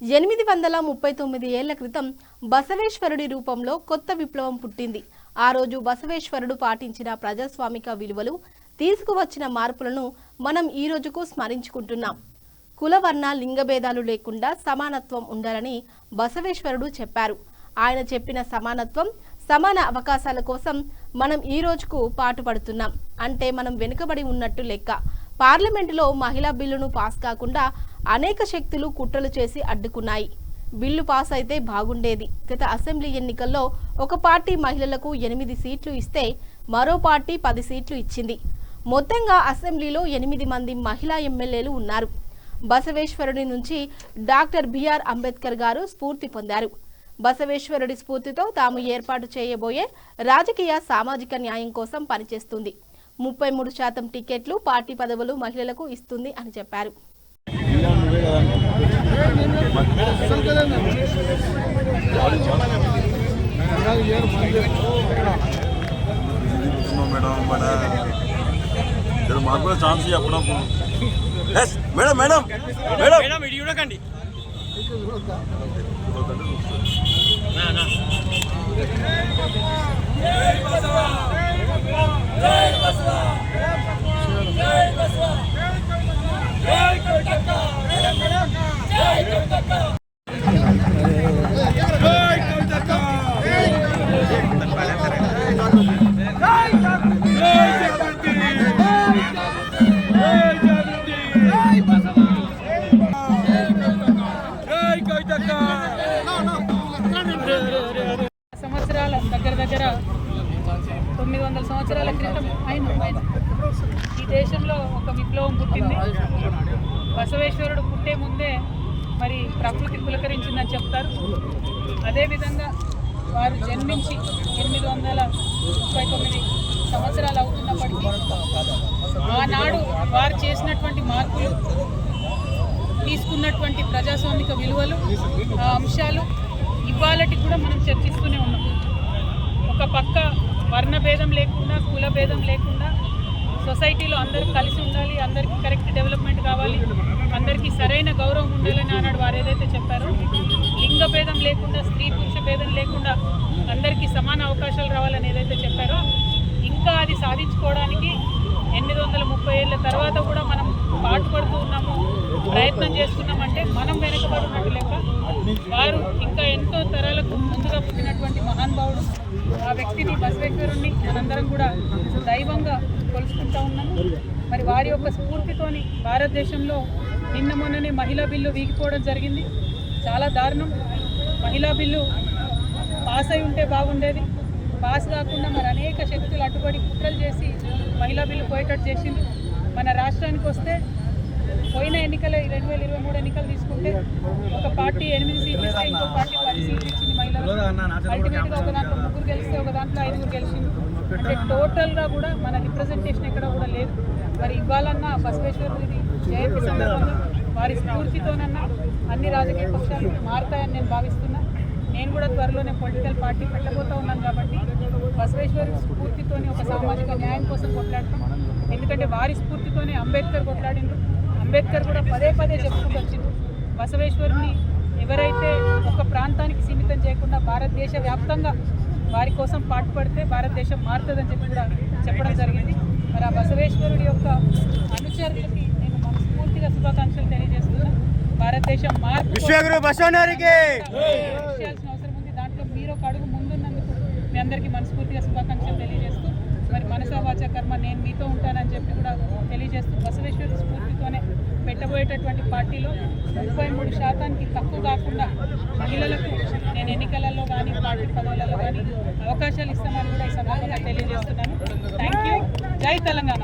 839 ఏళ్ల క్రితం బసవేశ్వరుడి రూపంలో కొత్త విప్లవం పుట్టింది. ఆ రోజు బసవేశ్వరుడు పాటించిన ప్రజాస్వామిక విలువలు తీసుకువచ్చిన మార్పులను మనం ఈ రోజుకు స్మరించుకుంటున్నాం. కులవర్ణ లింగభేదాలు లేకుండా సమానత్వం ఉండాలని బసవేశ్వరుడు చెప్పారు. ఆయన చెప్పిన సమానత్వం, సమాన అవకాశాల కోసం మనం ఈ రోజుకు పాటుపడుతున్నాం. అంటే మనం వెనుకబడి ఉన్నట్టు లెక్క. పార్లమెంటులో మహిళా బిల్లును పాస్ కాకుండా అనేక శక్తులు కుట్రలు చేసి అడ్డుకున్నాయి. బిల్లు పాస్ అయితే బాగుండేది. గత అసెంబ్లీ ఎన్నికల్లో ఒక పార్టీ మహిళలకు 8 సీట్లు ఇస్తే మరో పార్టీ 10 సీట్లు ఇచ్చింది. మొత్తంగా అసెంబ్లీలో 8 మంది మహిళా ఎమ్మెల్యేలు ఉన్నారు. బసవేశ్వరుడి నుంచి డాక్టర్ బిఆర్ అంబేద్కర్ గారు స్ఫూర్తి పొందారు. బసవేశ్వరుడి స్ఫూర్తితో తాము ఏర్పాటు చేయబోయే రాజకీయ సామాజిక న్యాయం కోసం పనిచేస్తుంది. 33% టికెట్లు, పార్టీ పదవులు మహిళలకు ఇస్తుంది అని చెప్పారు. సంవత్సరాల దగ్గర 900 సంవత్సరాల క్రితం ఈ దేశంలో ఒక విప్లవం పుట్టింది. బసవేశ్వరుడు పుట్టే ముందే మరి ప్రకృతి పులకరించిందని చెప్తారు. అదేవిధంగా వారు జన్మించి 839 సంవత్సరాలు అవుతున్నప్పటికీ ఆనాడు వారు చేసినటువంటి మార్పులు, తీసుకున్నటువంటి ప్రజాస్వామిక విలువలు, ఆ అంశాలు ఇవాళకి కూడా మనం చర్చిస్తూనే ఉన్నాం. ఒక పక్క వర్ణభేదం లేకుండా, కుల భేదం లేకుండా సొసైటీలో అందరూ కలిసి ఉండాలి, అందరికీ కరెక్ట్ డెవలప్మెంట్ కావాలి, అందరికీ సరైన గౌరవం ఉండాలని ఆనాడు వారు ఏదైతే చెప్పారో, లింగ భేదం లేకుండా, స్త్రీ పురుష భేదం లేకుండా అందరికీ సమాన అవకాశాలు రావాలని ఏదైతే చెప్పారో, ఇంకా అది సాధించుకోవడానికి 830 ఏళ్ళ తర్వాత కూడా మనం పాటుపడుతూ ఉన్నాము, ప్రయత్నం చేస్తున్నామంటే మనం వెనుకబడినట్టు లెక్క. వారు ఇంకా ఎంతో తరాలకు ముందుగా పుట్టినటువంటి మహానుభావుడు. ఆ వ్యక్తిని, బసవేశ్వరుణ్ణి మనందరం కూడా దైవంగా కొలుసుకుంటూ ఉన్నాము. మరి వారి యొక్క స్ఫూర్తితోని భారతదేశంలో నిన్న మొన్ననే మహిళా బిల్లు వీగిపోవడం జరిగింది. చాలా దారుణం. మహిళా బిల్లు పాస్ అయి ఉంటే బాగుండేది. పాస్ కాకుండా మరి అనేక శక్తులు అడ్డుపడి కుట్రలు చేసి మహిళా బిల్లు పోయేటట్టు చేసింది. మన రాష్ట్రానికి వస్తే పోయిన ఎన్నికలు 2023 ఎన్నికలు తీసుకుంటే ఒక పార్టీ 8 సీట్లు ఇస్తే ఇంకో పార్టీ 10 సీట్లు ఇచ్చింది మహిళలకు. అల్టిమేట్గా ఒక దాంట్లో 3 గెలిస్తే ఒక దాంట్లో 5 గెలిచింది. అంటే టోటల్గా కూడా మన రిప్రజెంటేషన్ ఎక్కడ కూడా లేదు. మరి ఇవ్వాలన్నా బసవేశ్వరుడి జయంతి సందర్భంగా వారి స్ఫూర్తితోనన్నా అన్ని రాజకీయ పక్షాలు మారుతాయని నేను భావిస్తున్నా. నేను కూడా త్వరలోనే పొలిటికల్ పార్టీ పెట్టబోతూ ఉన్నాను కాబట్టి బసవేశ్వరి స్ఫూర్తితోనే ఒక సామాజిక న్యాయం కోసం కొట్లాడతాం. ఎందుకంటే వారి స్ఫూర్తితోనే అంబేద్కర్ కొట్లాడిండ్రు. అంబేద్కర్ కూడా పదే చెప్పుకుంటూ వచ్చిండ్రు. బసవేశ్వరుని ఎవరైతే ఒక ప్రాంతానికి సీమితం చేయకుండా భారతదేశ వ్యాప్తంగా వారి కోసం పాటుపడితే భారతదేశం మారుతుందని చెప్పి కూడా చెప్పడం జరిగింది. మరి ఆ బసవేశ్వరుడి యొక్క అనుచరులకి నేను మనస్ఫూర్తిగా శుభాకాంక్షలు తెలియజేస్తున్నాను. భారతదేశం మార్పు చేయాల్సిన అవసరం ఉంది. దాంట్లో మీరు ఒక అడుగు ముందున్నందుకు మీ అందరికీ మనస్ఫూర్తిగా శుభాకాంక్షలు తెలియజేస్తూ, మరి మనసా వాచా కర్మ నేను మీతో ఉంటానని చెప్పి కూడా తెలియజేస్తూ, బసవేశ్వర స్ఫూర్తితోనే పెట్టబోయేటటువంటి పార్టీలో 33% తక్కువ కాకుండా మహిళలకు నేను ఎన్నికలలో కానీ, పార్టీ పదవులలో కానీ అవకాశాలు ఇస్తామని కూడా ఈ సందర్భంగా తెలియజేస్తున్నాను. Thank you. జై తెలంగాణ.